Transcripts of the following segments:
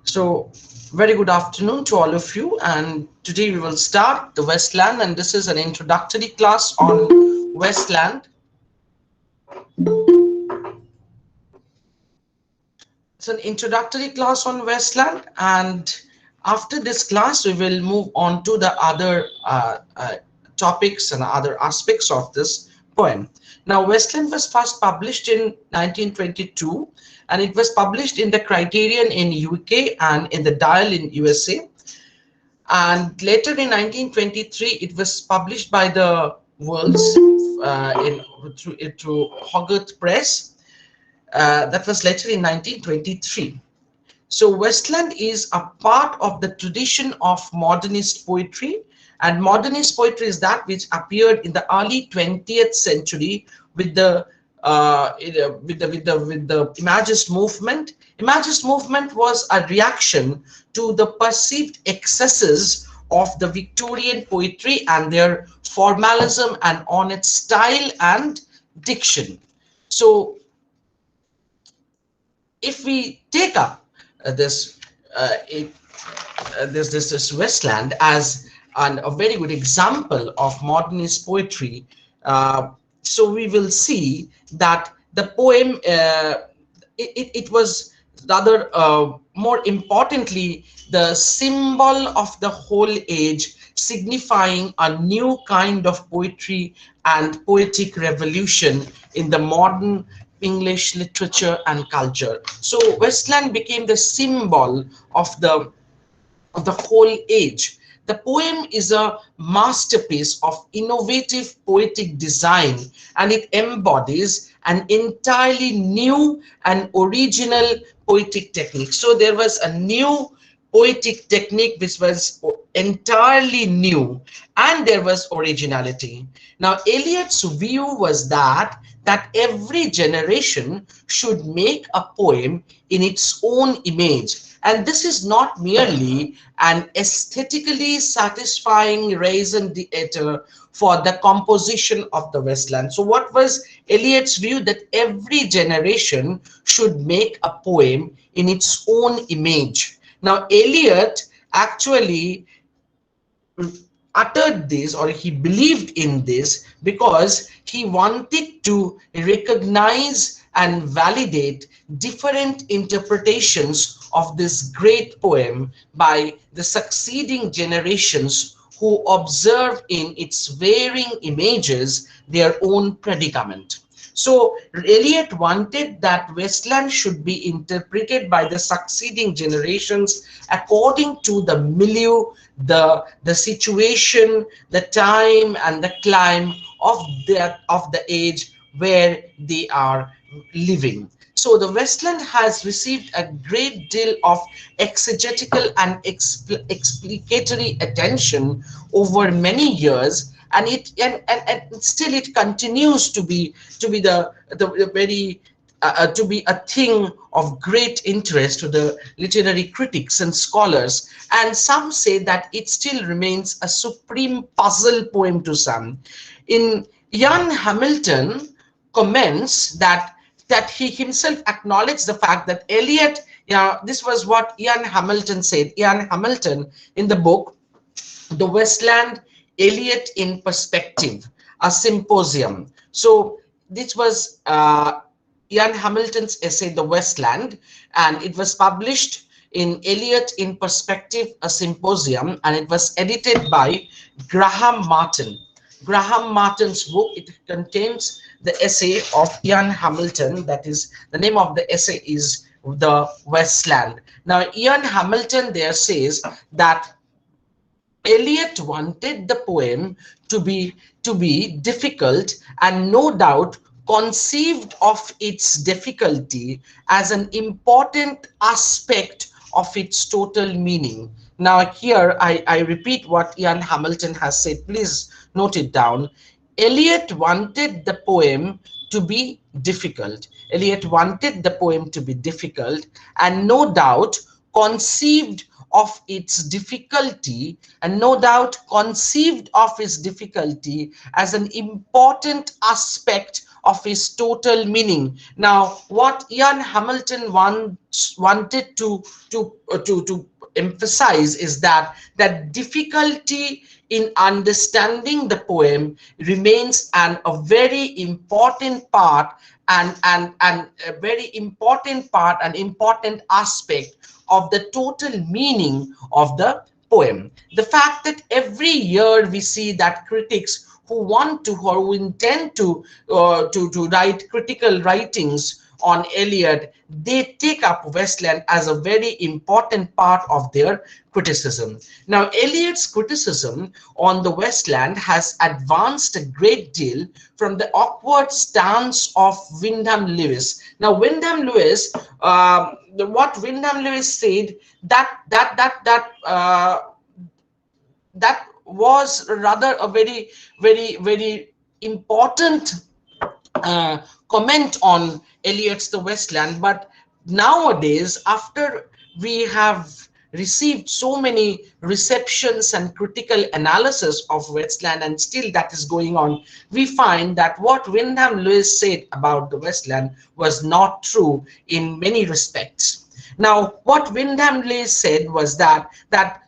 So, very good afternoon to all of you. And today we will start the Westland, and this is an introductory class on Westland. It's an introductory class on Westland, and after this class, we will move on to the other topics and other aspects of this poem. Now, Westland was first published in 1922, and it was published in the Criterion in UK and in the Dial in USA. And later in 1923, it was published by the Worlds through Hogarth Press. That was later in 1923. So Westland is a part of the tradition of modernist poetry, and modernist poetry is that which appeared in the early 20th century with the Imagist movement. Imagist movement was a reaction to the perceived excesses of the Victorian poetry and their formalism and on its style and diction. So if we take up this this Westland as a very good example of modernist poetry, so we will see that the poem it was rather more importantly the symbol of the whole age, signifying a new kind of poetry and poetic revolution in the modern English literature and culture. So Westland became the symbol of the whole age. The poem is a masterpiece of innovative poetic design, and it embodies an entirely new and original poetic technique. So there was a new poetic technique which was entirely new, and there was originality. Now Eliot's view was that every generation should make a poem in its own image, and this is not merely an aesthetically satisfying raison d'etre for the composition of the Westland. So what was Eliot's view? That every generation should make a poem in its own image. Now Eliot actually uttered this, or he believed in this, because he wanted to recognize and validate different interpretations of this great poem by the succeeding generations who observe in its varying images their own predicament. So Eliot wanted that Westland should be interpreted by the succeeding generations according to the milieu, the situation, the time, and the climb of the age where they are living. So the Westland has received a great deal of exegetical and explicatory attention over many years, and and still it continues to be the very to be a thing of great interest to the literary critics and scholars, and some say that it still remains a supreme puzzle poem to some. In Ian Hamilton comments that he himself acknowledged the fact that Eliot, this was what Ian Hamilton said. Ian Hamilton in the book The Westland, Eliot in Perspective, a symposium. So this was Ian Hamilton's essay, The Westland, and it was published in Eliot in Perspective, a symposium, and it was edited by Graham Martin. Graham Martin's book, it contains the essay of Ian Hamilton. That is, the name of the essay is The Westland. Now, Ian Hamilton there says that Eliot wanted the poem to be difficult, and no doubt conceived of its difficulty as an important aspect of its total meaning. Now here I repeat what Ian Hamilton has said. Please note it down. Eliot wanted the poem to be difficult. Eliot wanted the poem to be difficult, and no doubt conceived of its difficulty, as an important aspect of his total meaning. Now, what Ian Hamilton wanted to emphasize is that difficulty in understanding the poem remains a very important part, and a very important part, an important aspect of the total meaning of the poem. The fact that every year we see that critics who want to or who intend to write critical writings on Eliot, they take up Westland as a very important part of their criticism. Now, Eliot's criticism on the Westland has advanced a great deal from the awkward stance of Wyndham Lewis. Now, Wyndham Lewis, what Wyndham Lewis said, that was rather a very important comment on Eliot's The Westland. But nowadays, after we have received so many receptions and critical analysis of Westland, and still that is going on, we find that what Wyndham Lewis said about the Westland was not true in many respects. Now, what Wyndham Lewis said was that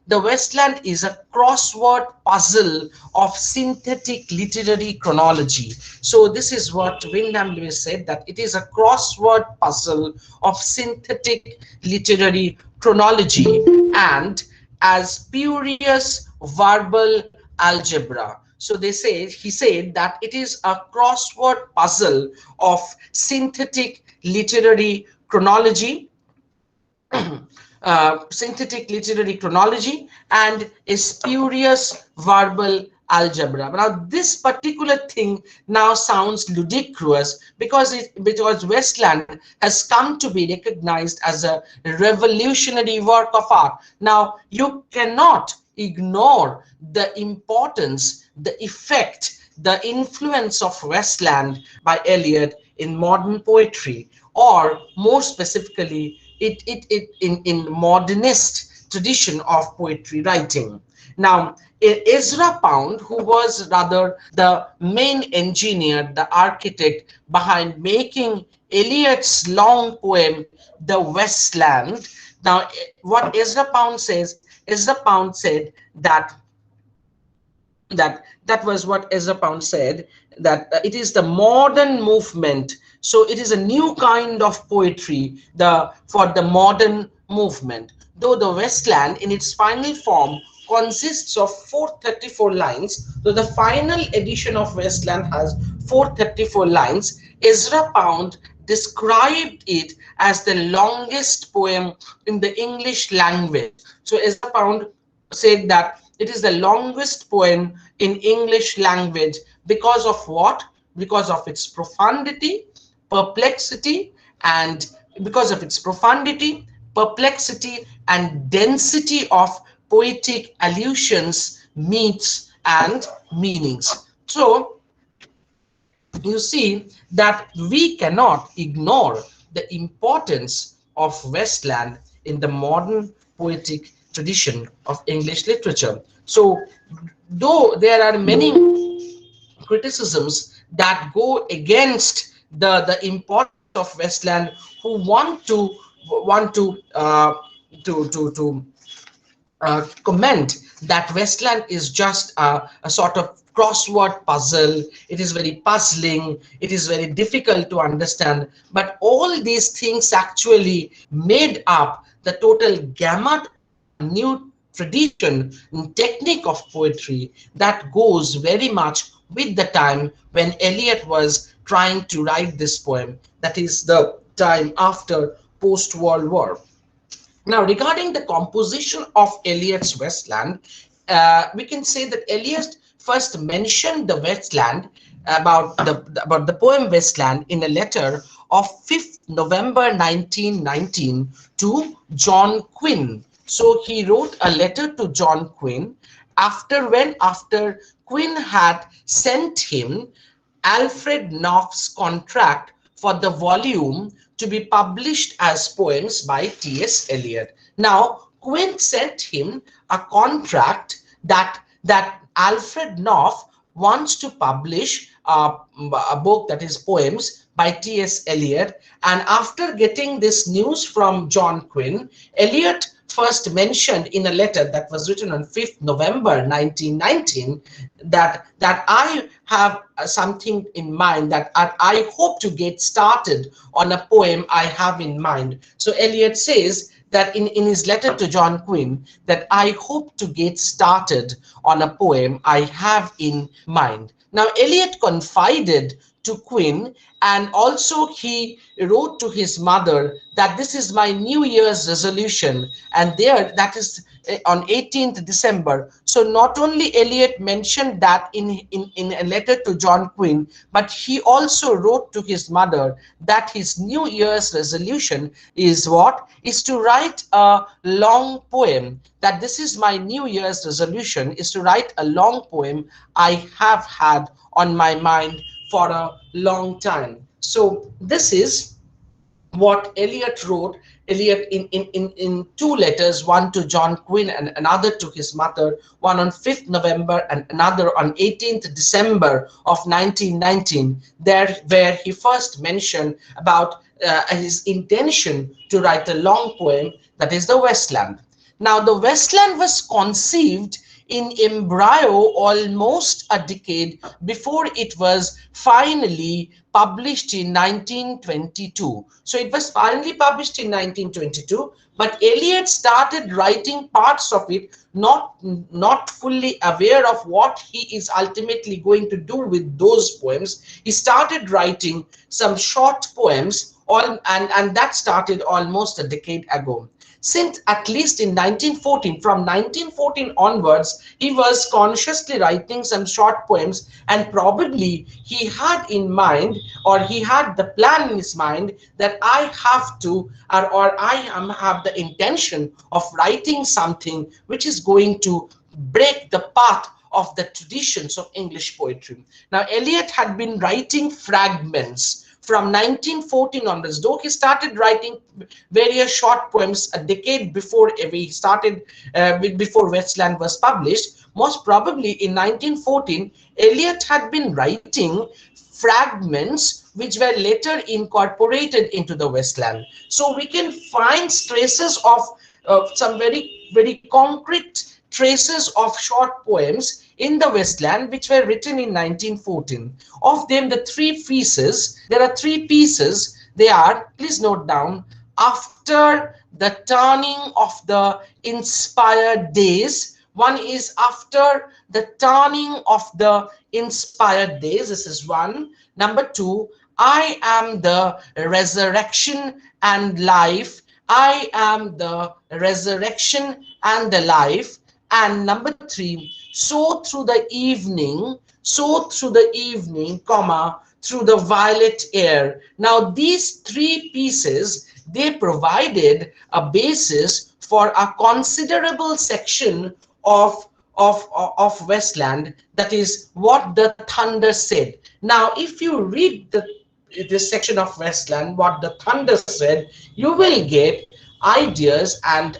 the Westland is a crossword puzzle of synthetic literary chronology. So this is what Wyndham Lewis said, that it is a crossword puzzle of synthetic literary chronology and as spurious verbal algebra. So he said that it is a crossword puzzle of synthetic literary chronology, synthetic literary chronology, and a spurious verbal algebra. Now, this particular thing now sounds ludicrous because Westland has come to be recognized as a revolutionary work of art. Now, you cannot ignore the importance, the effect, the influence of Westland by Eliot in modern poetry, or more specifically, in modernist tradition of poetry writing. Now, Ezra Pound, who was rather the main engineer, the architect behind making Eliot's long poem, The Westland. Now, what Ezra Pound said that was what Ezra Pound said, that it is the modern movement. So it is a new kind of poetry for the modern movement. Though the Westland in its final form consists of 434 lines, though the final edition of Westland has 434 lines, Ezra Pound described it as the longest poem in the English language. So Ezra Pound said that it is the longest poem in English language because of what? Because of its profundity, perplexity, and density of poetic allusions, meats, and meanings. So you see that we cannot ignore the importance of Westland in the modern poetic tradition of English literature. So, though there are many criticisms that go against the importance of Westland, who want to comment that Westland is just a sort of crossword puzzle. It is very puzzling. It is very difficult to understand. But all these things actually made up the total gamut new tradition and technique of poetry that goes very much with the time when Eliot was trying to write this poem. That is the time after post-World War. Now, regarding the composition of Eliot's Westland, we can say that Eliot first mentioned the Westland about the poem Westland in a letter of 5th November 1919 to John Quinn. So he wrote a letter to John Quinn after Quinn had sent him Alfred Knopf's contract for the volume to be published as poems by T.S. Eliot. Now, Quinn sent him a contract that Alfred Knopf wants to publish a book that is poems by T.S. Eliot. And after getting this news from John Quinn, Eliot first mentioned in a letter that was written on 5th November 1919 that I have something in mind, that I hope to get started on a poem I have in mind. So Eliot says that in his letter to John Quinn, that I hope to get started on a poem I have in mind. Now, Eliot confided to Quinn, and also he wrote to his mother that this is my New Year's resolution, and there, that is on 18th December. So not only Eliot mentioned that in a letter to John Quinn, but he also wrote to his mother that his New Year's resolution is what? Is to write a long poem. That this is my New Year's resolution, is to write a long poem I have had on my mind for a long time. So this is what Eliot wrote. Eliot in two letters, one to John Quinn and another to his mother, one on 5th November and another on 18th December of 1919, there where he first mentioned about his intention to write a long poem, that is the Westland. Now, the Westland was conceived in embryo almost a decade before it was finally published in 1922. So it was finally published in 1922, but Eliot started writing parts of it, not fully aware of what he is ultimately going to do with those poems. He started writing some short poems, and that started almost a decade ago. Since at least in 1914, from 1914 onwards, he was consciously writing some short poems, and probably he had in mind, or he had the plan in his mind, that I have to, or have the intention of writing something which is going to break the path of the traditions of English poetry. Now, Eliot had been writing fragments from 1914 onwards, though he started writing various short poems a decade before he started, before Westland was published. Most probably in 1914, Eliot had been writing fragments which were later incorporated into the Westland. So we can find traces of some very concrete traces of short poems in the Westland which were written in 1914. Of them, the three pieces, there are three pieces. They are, please note down, After the Turning of the Inspired Days. One is After the Turning of the Inspired Days. This is one. Number two, I Am the Resurrection and Life. I Am the Resurrection and the Life. And number three, so through the evening, comma, through the violet air. Now, these three pieces, they provided a basis for a considerable section of Westland, that is what the Thunder said. Now, if you read this section of Westland, what the Thunder said, you will get ideas and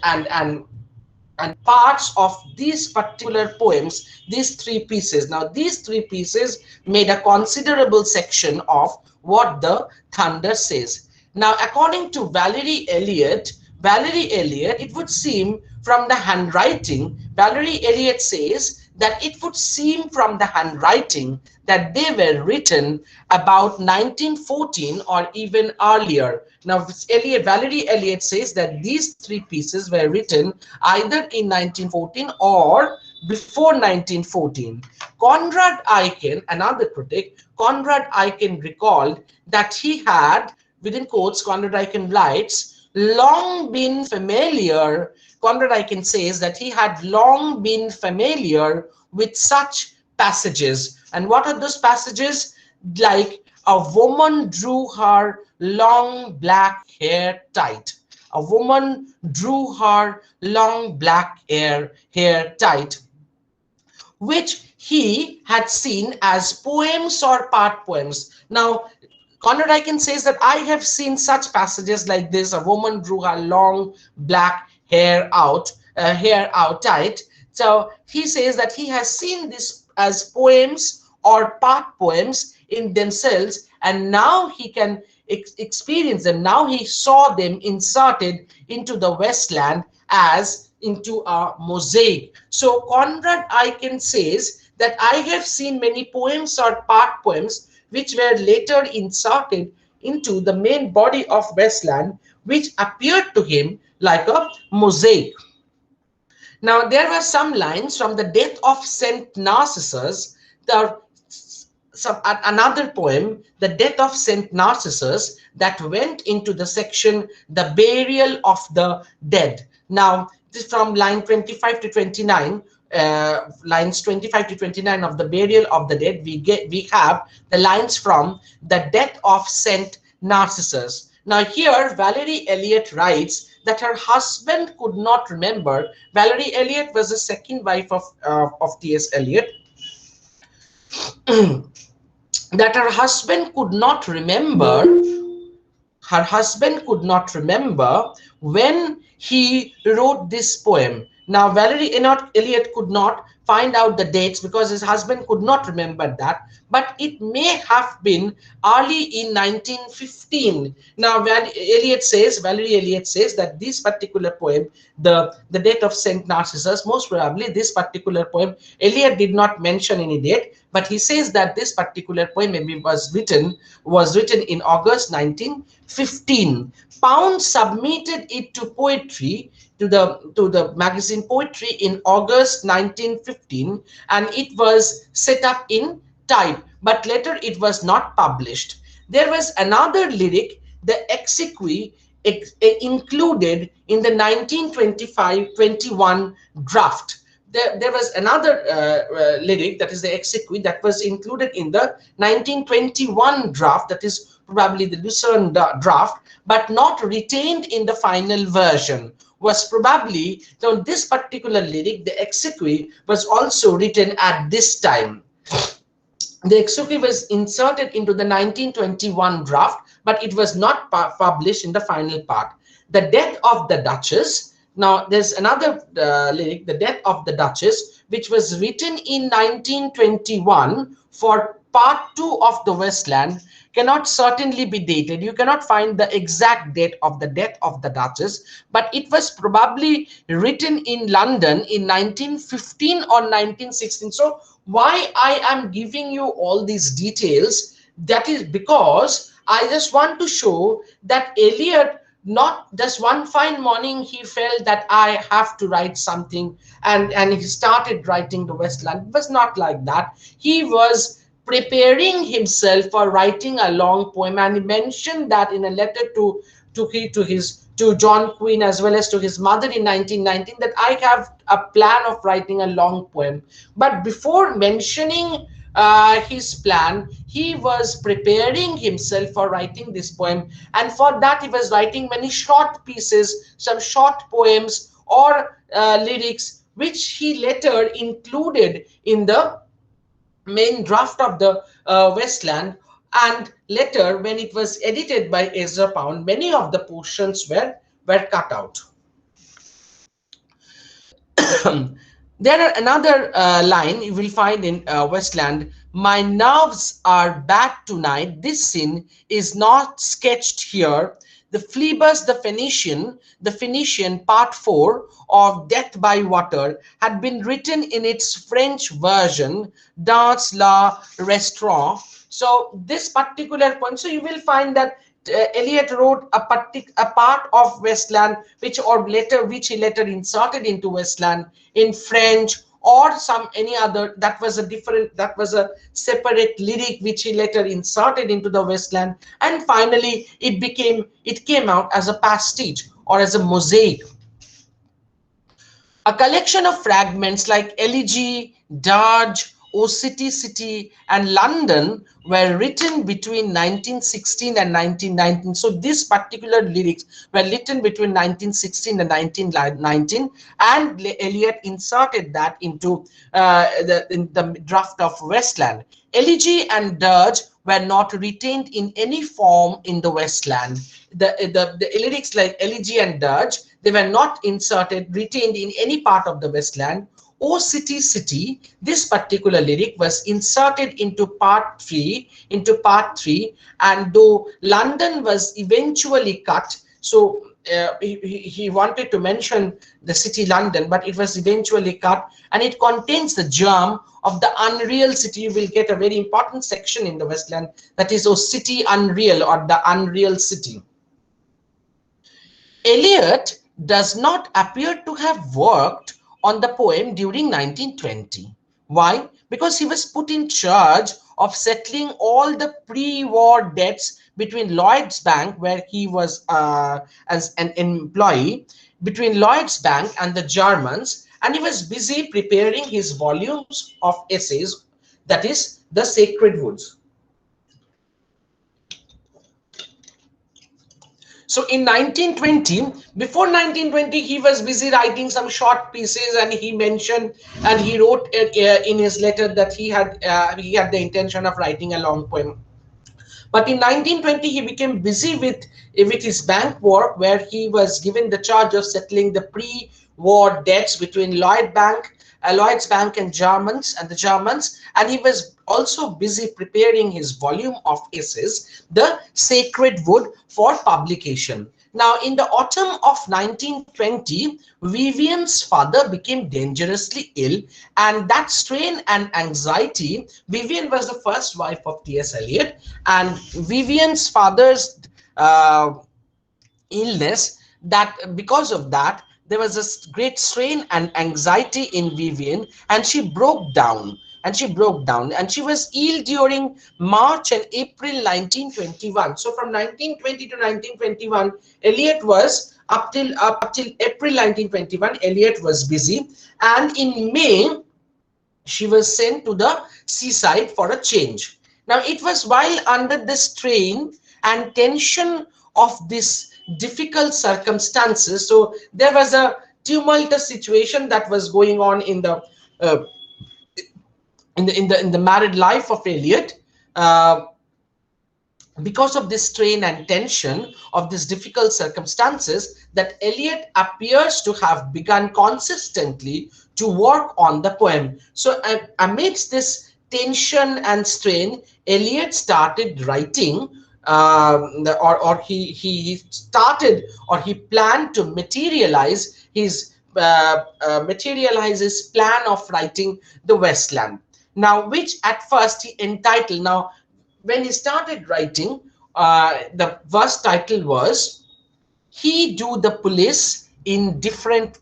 parts of these particular poems, these three pieces. Now, these three pieces made a considerable section of what the Thunder says. Now, according to Valerie Elliott, it would seem from the handwriting, Valerie Elliott says that it would seem from the handwriting that they were written about 1914 or even earlier. Now, Valerie Elliott says that these three pieces were written either in 1914 or before 1914. Conrad Aiken, another critic, Conrad Aiken recalled that he had, within quotes, Conrad Aiken writes, long been familiar. Conrad Aiken says that he had long been familiar with such passages. And what are those passages? Like, a woman drew her long black hair tight. A woman drew her long black hair tight, which he had seen as poems or part poems. Now, Conrad Aiken says that I have seen such passages like this: a woman drew her long black hair out tight. So he says that he has seen this as poems or part poems in themselves, and now he can experience them. Now he saw them inserted into the Westland as into a mosaic. So Conrad Aiken says that I have seen many poems or part poems which were later inserted into the main body of Westland, which appeared to him like a mosaic. Now, there were some lines from the Death of Saint Narcissus, the another poem, The Death of Saint Narcissus, that went into the section The Burial of the Dead. Now, this from line 25 to 29, lines 25 to 29 of The Burial of the Dead, we have the lines from The Death of Saint Narcissus. Now here Valerie Elliott writes that her husband could not remember. Valerie Elliott was the second wife of T.S. Eliot. That her husband could not remember. Her husband could not remember when he wrote this poem. Now Valerie Elliott could not find out the dates because his husband could not remember that, but it may have been early in 1915. Now Valerie Elliott says that this particular poem, the Death of Saint Narcissus, most probably this particular poem, Eliot did not mention any date, but he says that this particular poem maybe was written in August 1915. Pound submitted it to poetry to the magazine Poetry in August 1915, and it was set up in type, but later it was not published. There was another lyric, the Exequy, included in the 1925-21 draft. There was another lyric, that is the Exequy, that was included in the 1921 draft, that is probably the Lucerne draft, but not retained in the final version. Was probably, so this particular lyric, the Exequy, was also written at this time. The Exequy was inserted into the 1921 draft, but it was not published in the final part. The Death of the Duchess. Now, there's another lyric, The Death of the Duchess, which was written in 1921 for part 2 of the Westland, cannot certainly be dated. You cannot find the exact date of the Death of the Duchess, but it was probably written in London in 1915 or 1916. So why I am giving you all these details, that is because I just want to show that Eliot, not just one fine morning he felt that I have to write something, and he started writing the Westland. It was not like that. He was preparing himself for writing a long poem, and he mentioned that in a letter to John Quinn as well as to his mother in 1919, that I have a plan of writing a long poem. But before mentioning his plan, he was preparing himself for writing this poem, and for that he was writing many short pieces, some short poems or lyrics, which he later included in the main draft of the Westland. And later, when it was edited by Ezra Pound, many of the portions were cut out. There are another line you will find in Westland. My nerves are bad tonight. This scene is not sketched here. The Phlebas the Phoenician part 4 of Death by Water had been written in its French version, Dans la Restaurant. So this particular point, so you will find that Eliot wrote a part of Westland, which he later inserted into Westland in French, or any other, that was a separate lyric which he later inserted into the Westland, and finally it came out as a pastiche or as a mosaic. A collection of fragments like Elegy, Dirge, O City, City, and London were written between 1916 and 1919. So these particular lyrics were written between 1916 and 1919, and Eliot inserted that into the draft of Westland. Elegy and Dirge were not retained in any form in the Westland. The lyrics like Elegy and Dirge, they were not retained in any part of the Westland. "O City, City," this particular lyric was inserted into part 3, and though London was eventually cut, so he wanted to mention the city London, but it was eventually cut, and it contains the germ of the unreal city. You will get a very important section in the Westland, that is, "O City Unreal," or the unreal city. Eliot does not appear to have worked on the poem during 1920. Why? Because he was put in charge of settling all the pre-war debts between Lloyd's Bank, where he was as an employee, between Lloyd's Bank and the Germans, and he was busy preparing his volumes of essays, that is, The Sacred Woods. So in 1920, before 1920, he was busy writing some short pieces, and he mentioned, and he wrote in his letter that he had the intention of writing a long poem. But in 1920, he became busy with his bank work, where he was given the charge of settling the pre-war debts between Lloyd's Bank and the Germans, and he was also busy preparing his volume of essays, The Sacred Wood, for publication. Now, in the autumn of 1920, Vivian's father became dangerously ill, and that strain and anxiety, Vivian was the first wife of T.S. Eliot, and Vivian's father's illness, that because of that, there was a great strain and anxiety in Vivian, and she broke down. And she was ill during March and April 1921. So from 1920 to 1921, Eliot was up till April 1921. Eliot was busy, and in May she was sent to the seaside for a change. Now, it was while under the strain and tension of this difficult circumstances, so there was a tumultuous situation that was going on in the married life of Eliot. Because of this strain and tension of these difficult circumstances, that Eliot appears to have begun consistently to work on the poem. So amidst this tension and strain, Eliot started writing, he planned to materialize his plan of writing the Westland. Now, which at first he entitled. Now, when he started writing, the verse title was "He Do the Police" in different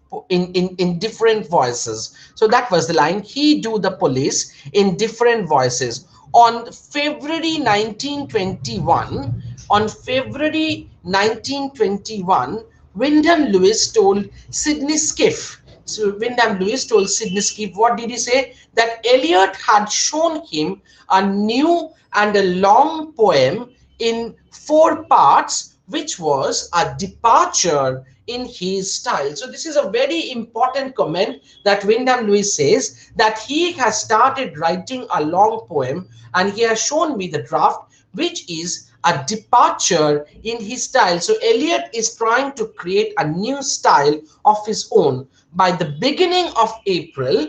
voices. So that was the line, "He do the police" in different voices. On February 1921, Wyndham Lewis told Sidney Skiff. So Wyndham Lewis told Sidney Skiff, what did he say? That Eliot had shown him a new and a long poem in 4 parts, which was a departure in his style. So this is a very important comment that Wyndham Lewis says, that he has started writing a long poem and he has shown me the draft, which is a departure in his style. So Eliot is trying to create a new style of his own. By the beginning of April,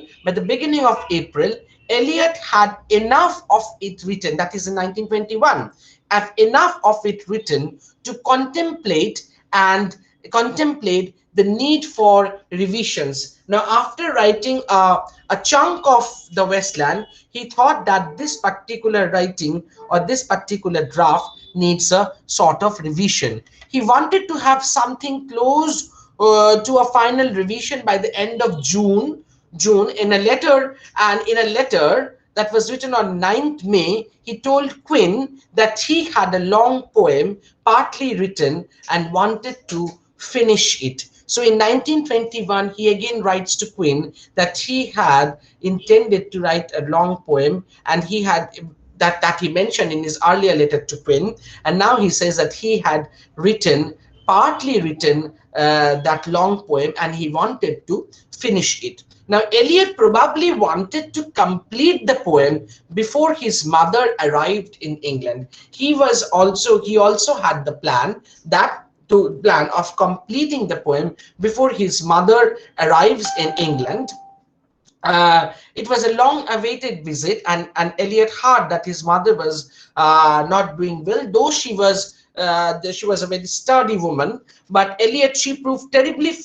Eliot had enough of it written, that is in 1921, have enough of it written to contemplate the need for revisions. Now, after writing a chunk of the Westland, he thought that this particular writing or this particular draft needs a sort of revision. He wanted to have something close to a final revision by the end of June. In a letter that was written on 9th May, he told Quinn that he had a long poem partly written and wanted to finish it. So in 1921, he again writes to Quinn that he had intended to write a long poem, and he had that he mentioned in his earlier letter to Quinn, and now he says that he had partly written that long poem and he wanted to finish it. Now, Eliot probably wanted to complete the poem before his mother arrived in England. He also had the plan of completing the poem before his mother arrives in England. It was a long-awaited visit, and Elliot heard that his mother was not doing well, though she was a very sturdy woman. But Elliot, she proved terribly.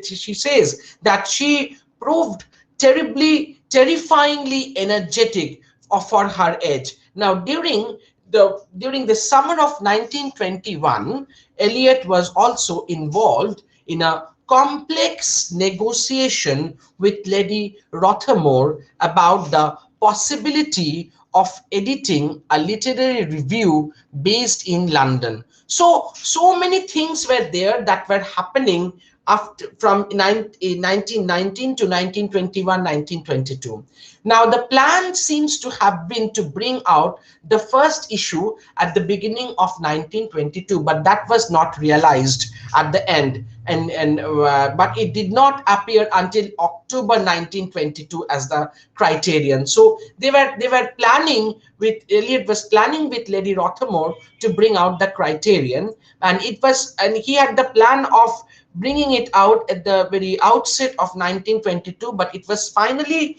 She says that she proved terrifyingly energetic for her age. Now, during the summer of 1921, Elliot was also involved in a complex negotiation with Lady Rothermore about the possibility of editing a literary review based in London. So many things were there that were happening after from 1919 to 1921, 1922. Now, the plan seems to have been to bring out the first issue at the beginning of 1922, but that was not realized at the end. But it did not appear until October 1922 as the criterion. So they were planning with Eliot was planning with Lady Rothermore to bring out the criterion, and he had the plan of bringing it out at the very outset of 1922, but it was finally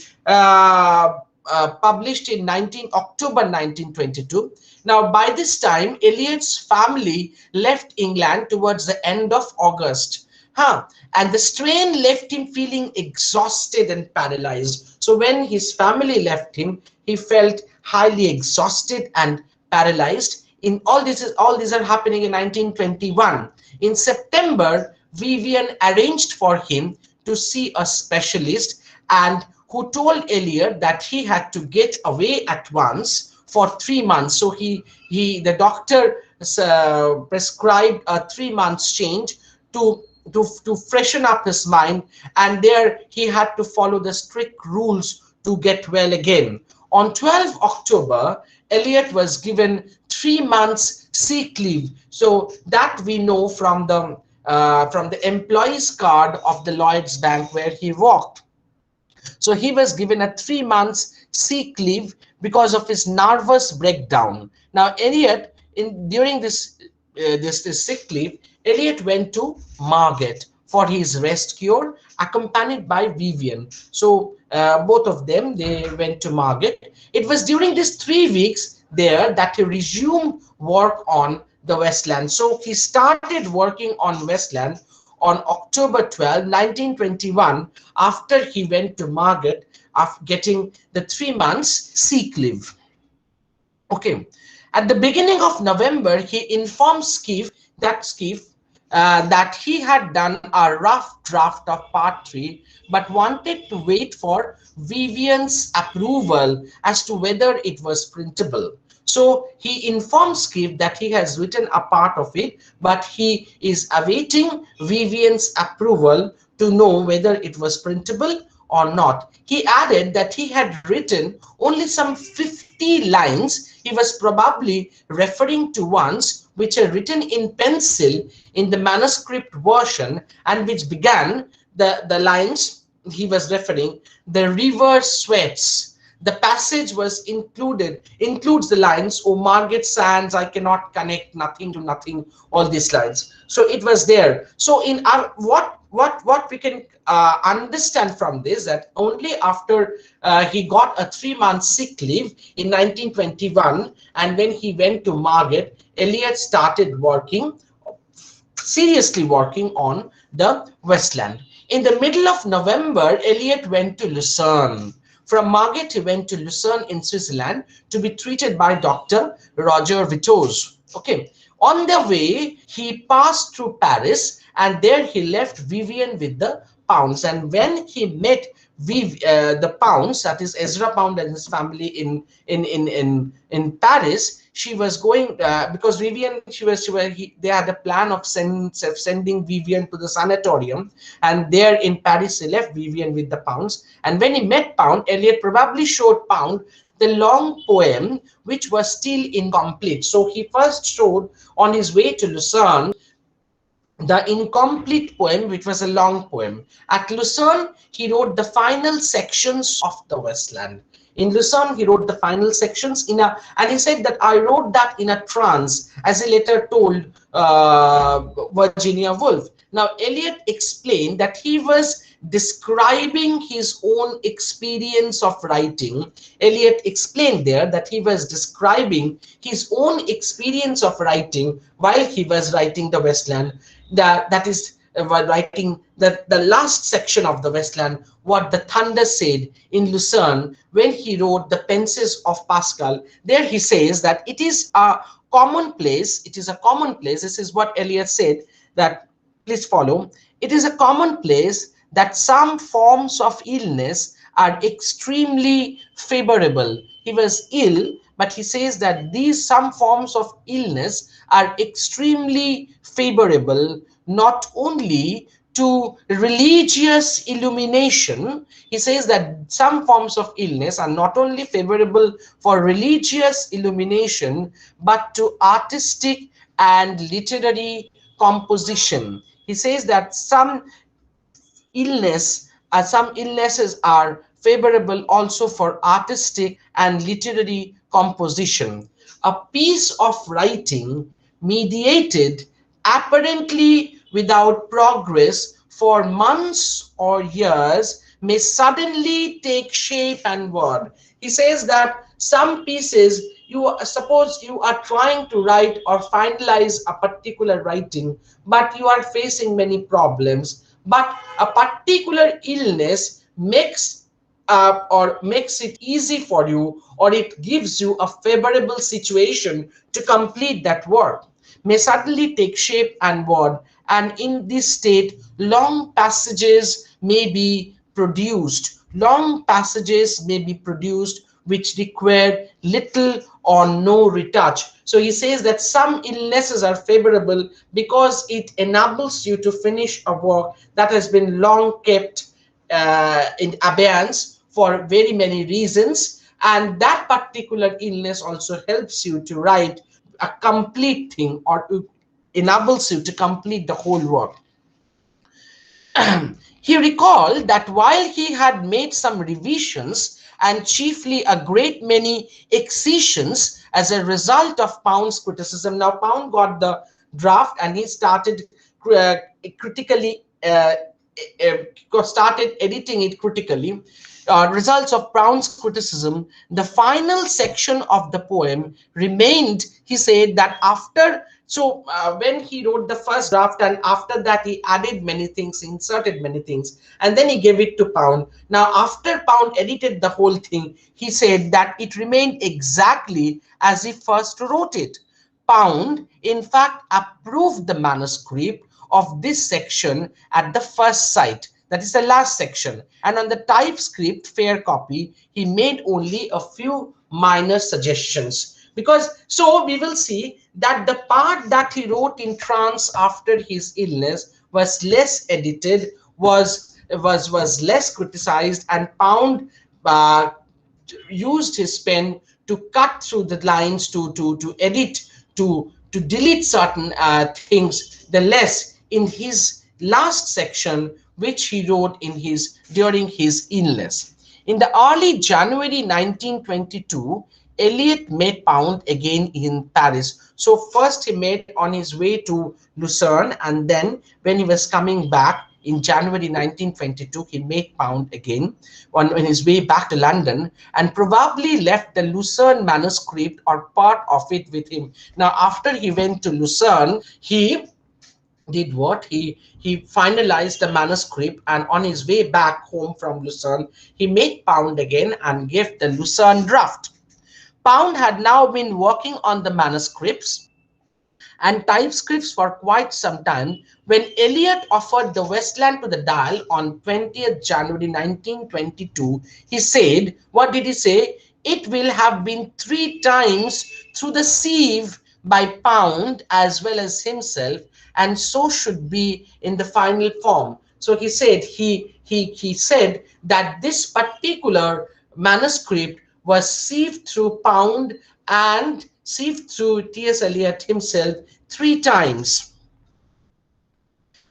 published in October 1922. Now, by this time, Eliot's family left England towards the end of August. And the strain left him feeling exhausted and paralyzed. So when his family left him, he felt highly exhausted and paralyzed. All these are happening in 1921. In September, Vivian arranged for him to see a specialist, and who told Eliot that he had to get away at once for 3 months. So the doctor prescribed a 3 months change to freshen up his mind, and there he had to follow the strict rules to get well again. On 12 October, Eliot was given 3 months sick leave. So that we know from the employee's card of the Lloyds Bank where he worked. So he was given a 3 months sick leave because of his nervous breakdown. Now, Eliot, during this sick leave, Eliot went to Margate for his rest cure, accompanied by Vivian. So both of them, they went to Margate. It was during these 3 weeks there that he resumed work on the Westland. So he started working on Westland on October 12, 1921, after he went to Margate after getting the 3 months sick leave. Okay. At the beginning of November, he informed Skeef that he had done a rough draft of part 3, but wanted to wait for Vivian's approval as to whether it was printable. So he informed Skeef that he has written a part of it, but he is awaiting Vivian's approval to know whether it was printable or not. He added that he had written only some 50 lines. He was probably referring to ones which are written in pencil in the manuscript version, and which began the lines he was referring, the river sweats. The passage includes the lines, "Oh Margate sands, I cannot connect nothing to nothing," all these lines. So it was there. So in our what we can understand from this, that only after he got a 3 month sick leave in 1921, and when he went to Margate, Eliot started seriously working on the Westland. In the middle of November, Eliot went to Lucerne. From Margate, he went to Lucerne in Switzerland to be treated by Dr. Roger Vitose. Okay. On the way, he passed through Paris, and there he left Vivian with the Pounds. And when he met the Pounds, that is Ezra Pound and his family in Paris, she was going because Vivian, they had a plan of sending Vivian to the sanatorium, and there in Paris he left Vivian with the Pounds. And when he met Pound, Eliot probably showed Pound the long poem, which was still incomplete. So he first showed, on his way to Lucerne, the incomplete poem, which was a long poem. At Lucerne, he wrote the final sections of the Westland. In Lucerne, he wrote the final sections and he said that I wrote that in a trance, as he later told Virginia Woolf. Now, Eliot explained that he was describing his own experience of writing. Eliot explained there that he was describing his own experience of writing while he was writing the Westland. That is while writing the last section of the Westland, what the thunder said in Lucerne when he wrote the Pensives of Pascal. There he says that it is a commonplace. It is a commonplace. This is what Eliot said, that please follow. It is a commonplace that some forms of illness are extremely favorable. He was ill, but he says that these some forms of illness are extremely favorable not only to religious illumination. He says that some forms of illness are not only favorable for religious illumination, but to artistic and literary composition. He says that some illnesses are favorable also for artistic and literary composition. A piece of writing mediated apparently without progress for months or years may suddenly take shape and word. He says that some pieces, suppose you are trying to write or finalize a particular writing, but you are facing many problems, but a particular illness makes it easy for you, or it gives you a favorable situation to complete that work, may suddenly take shape and word, and in this state long passages may be produced. Long passages may be produced which require little or no retouch. So he says that some illnesses are favorable because it enables you to finish a work that has been long kept in abeyance for very many reasons, and that particular illness also helps you to write a complete thing, or enables you to complete the whole work. He recalled that while he had made some revisions and chiefly a great many excisions as a result of Pound's criticism. Now Pound got the draft and he started critically started editing it critically. Results of Pound's criticism, the final section of the poem remained, he said, that after, when he wrote the first draft and after that he added many things, inserted many things, and then he gave it to Pound. Now after Pound edited the whole thing, he said that it remained exactly as he first wrote it. Pound in fact approved the manuscript of this section at the first sight, that is the last section, and on the typescript fair copy he made only a few minor suggestions. Because so we will see that the part that he wrote in trance after his illness was less edited, was less criticized, and Pound used his pen to cut through the lines, to edit, to delete certain things, the less in his last section which he wrote during his illness. In the early January 1922, Eliot met Pound again in Paris. So first he met on his way to Lucerne, and then when he was coming back in January 1922, he met Pound again on his way back to London, and probably left the Lucerne manuscript or part of it with him. Now after he went to Lucerne, he did what? He finalized the manuscript, and on his way back home from Lucerne, he met Pound again and gave the Lucerne draft. Pound had now been working on the manuscripts and typescripts for quite some time when Eliot offered the Westland to the Dial on 20th January 1922. He said, what did he say? It will have been 3 times through the sieve by Pound as well as himself, and so should be in the final form. So he said he said that this particular manuscript was sieved through Pound and sieved through T.S. Eliot himself 3 times.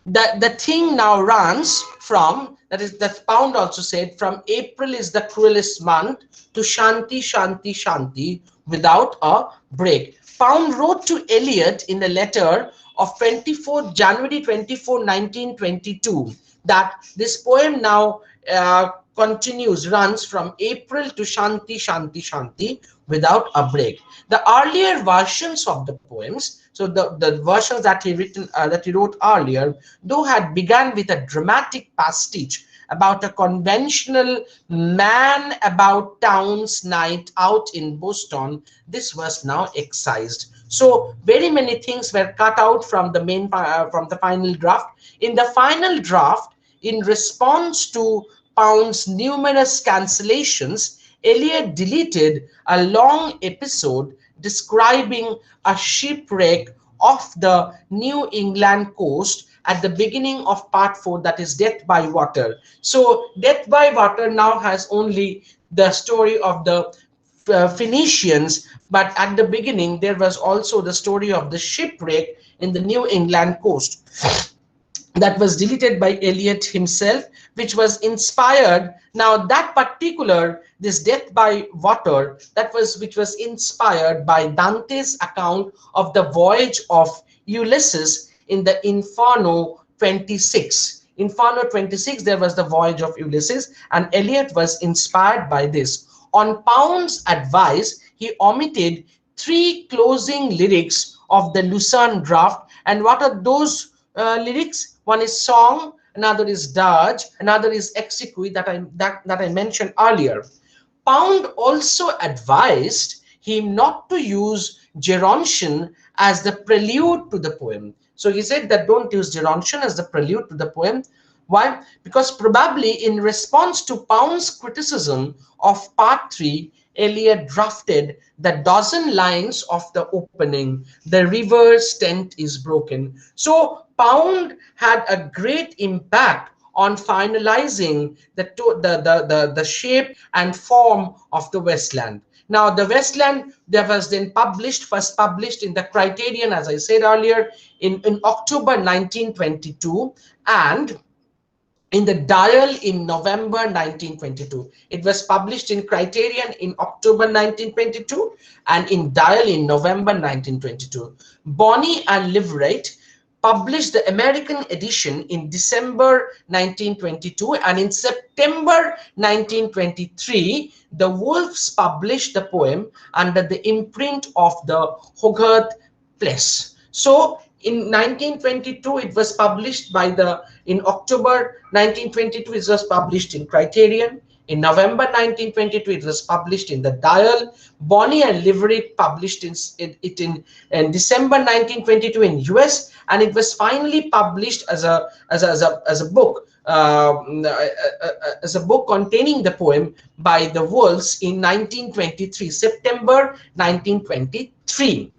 The thing now runs from, that Pound also said, from April is the cruelest month to Shanti, Shanti, Shanti without a break. Pound wrote to Eliot in a letter of 24 January 24, 1922, that this poem now continues, runs from April to Shanti, Shanti, Shanti without a break. The earlier versions of the poems, so the versions that he wrote earlier, though had begun with a dramatic pastiche about a conventional man about town's night out in Boston, this was now excised. So very many things were cut out from the from the final draft. In the final draft, in response to Pound's numerous cancellations, Eliot deleted a long episode describing a shipwreck off the New England coast at the beginning of part 4, that is Death by Water. So Death by Water now has only the story of the Phoenicians, but at the beginning there was also the story of the shipwreck in the New England coast that was deleted by Eliot himself, which was inspired. Now that particular, this Death by Water, that was which was inspired by Dante's account of the voyage of Ulysses in the Inferno 26. Inferno 26, there was the voyage of Ulysses, and Eliot was inspired by this. On Pound's advice, he omitted 3 closing lyrics of the Lucerne draft. And what are those lyrics? One is song, another is dirge, another is exequy that I mentioned earlier. Pound also advised him not to use Gerontion as the prelude to the poem. So he said that don't use Gerontion as the prelude to the poem. Why? Because probably in response to Pound's criticism of part 3, Eliot drafted the dozen lines of the opening, "The river's tent is broken." So Pound had a great impact on finalizing the shape and form of the Westland. Now the Westland, that was then first published in the Criterion, as I said earlier, in October 1922, and in the Dial in November 1922. It was published in Criterion in October 1922 and in Dial in November 1922. Bonney and Liveright published the American edition in December 1922, and in September 1923, the Wolves published the poem under the imprint of the Hogarth Press. So in 1922, it was published in October 1922, it was published in Criterion. In November 1922, it was published in the Dial. Bonney and Liveright published it in December 1922 in US, and it was finally published as a book. As a book containing the poem by the Wolves in 1923, September 1923.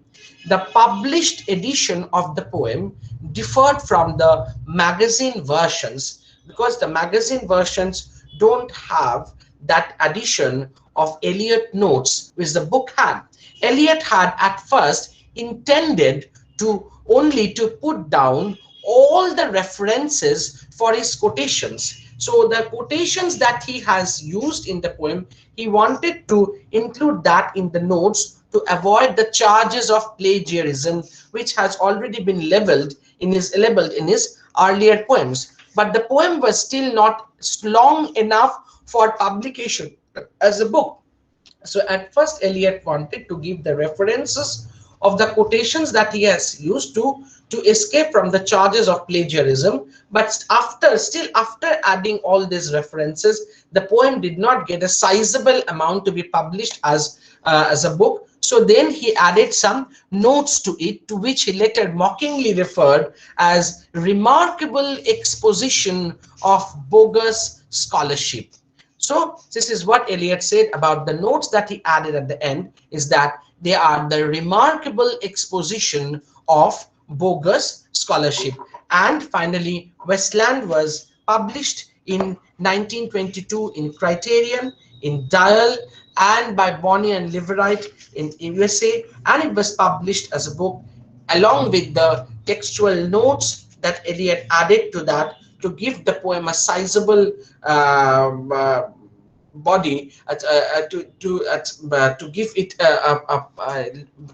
The published edition of the poem differed from the magazine versions because the magazine versions don't have that addition of Eliot notes which the book had. Eliot had at first intended to only to put down all the references for his quotations. So the quotations that he has used in the poem, he wanted to include that in the notes to avoid the charges of plagiarism, which has already been leveled in his earlier poems. But the poem was still not long enough for publication as a book. So at first, Eliot wanted to give the references of the quotations that he has used to escape from the charges of plagiarism. But still after adding all these references, the poem did not get a sizable amount to be published as a book. So then he added some notes to it, to which he later mockingly referred as remarkable exposition of bogus scholarship. So this is what Eliot said about the notes that he added at the end, is that they are the remarkable exposition of bogus scholarship. And finally, Westland was published in 1922 in Criterion, in Dial, and by Bonney and Liveright in USA, and it was published as a book along with the textual notes that Eliot added to that to give the poem a sizable body to give it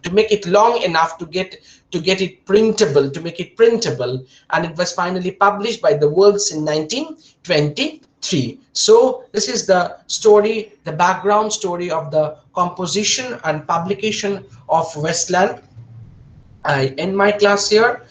to make it long enough to get it printable, to make it printable, and it was finally published by the Worlds in 1923. So this is the story, the background story of the composition and publication of Westland. I end my class here.